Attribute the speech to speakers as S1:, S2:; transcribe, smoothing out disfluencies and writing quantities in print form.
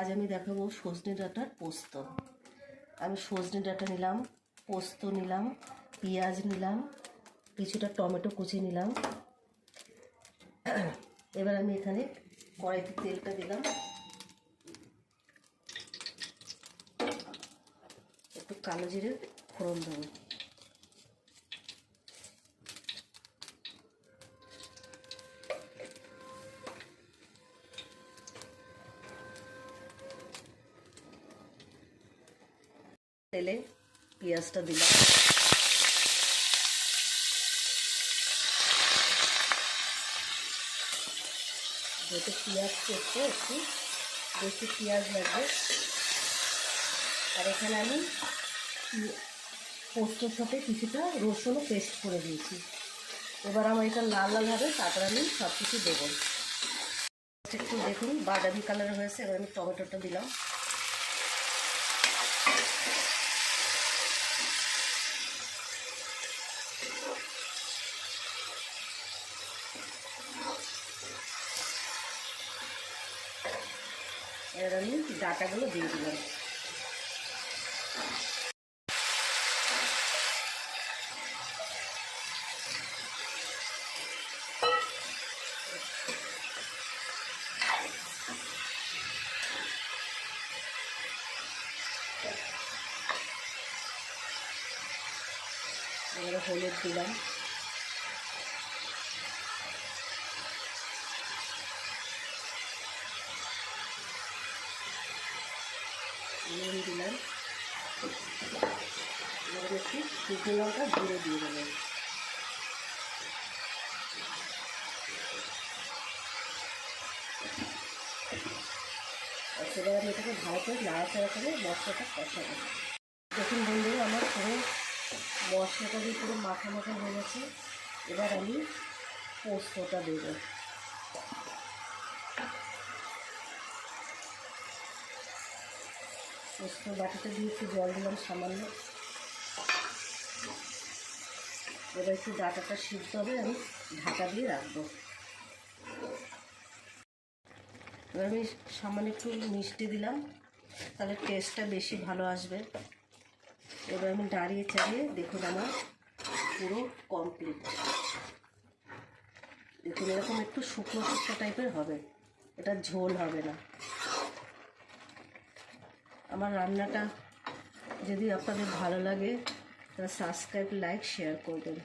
S1: আজ আমি দেখাবো সজনে ডাঁটার পোস্ত। আমি সজনে ডাঁটা নিলাম, পোস্ত নিলাম, পেঁয়াজ নিলাম, কিছুটা টমেটো কুচি নিলাম। এবার আমি এখানে কড়াইতে তেলটা দিলাম, একটু কালো জিরে ফোড়ন দেবো। তেলে পেঁয়াজটা দিলাম, যেহেতু পেঁয়াজ করতে একটু বেশি পেঁয়াজ লাগবে। আর এখানে আমি পোস্তর সাথে কিছুটা রসুনও পেস্ট করে দিয়েছি। এবার আমার এটা লাল লাল হবে, তারপর আমি সব কিছু দেবো। একটু দেখুন বাদামি কালার হয়েছে। এবার আমি টমেটোটা দিলাম, এবার আমি ডাঁটাগুলো দিয়ে দিলাম। এবারে হলুদ দিলাম, নুন দিলাম, এবার একটু শুকনো লঙ্কা গুঁড়ো দিয়ে দেবেন। এবার আমি এটাকে ভালো করে নাড়াচাড়া করে মশলাটা কষাবো। দেখুন বন্ধুরা, আমার পুরো মশলাটা দিয়ে পুরো মাখা মাখা হয়ে গেছে। এবার আমি পোস্তটা দেবো। পোস্ত বাটিটা দিয়ে একটু জল দিলাম সামান্য। এবার একটু ডাঁটাটা সিদ্ধ হবে, আমি ঢাকা দিয়ে রাখবো। এবার আমি সামান্য একটু মিষ্টি দিলাম, তাহলে টেস্টটা বেশি ভালো আসবে। এবার আমি দাঁড়িয়ে চালিয়ে দেখুন আমার পুরো কমপ্লিট। দেখুন এরকম একটু শুকনো শুকনো টাইপের হবে, এটা ঝোল হবে না। আমার রান্নাটা যদি আপনাদের ভালো লাগে তাহলে সাবস্ক্রাইব, লাইক, শেয়ার করবেন।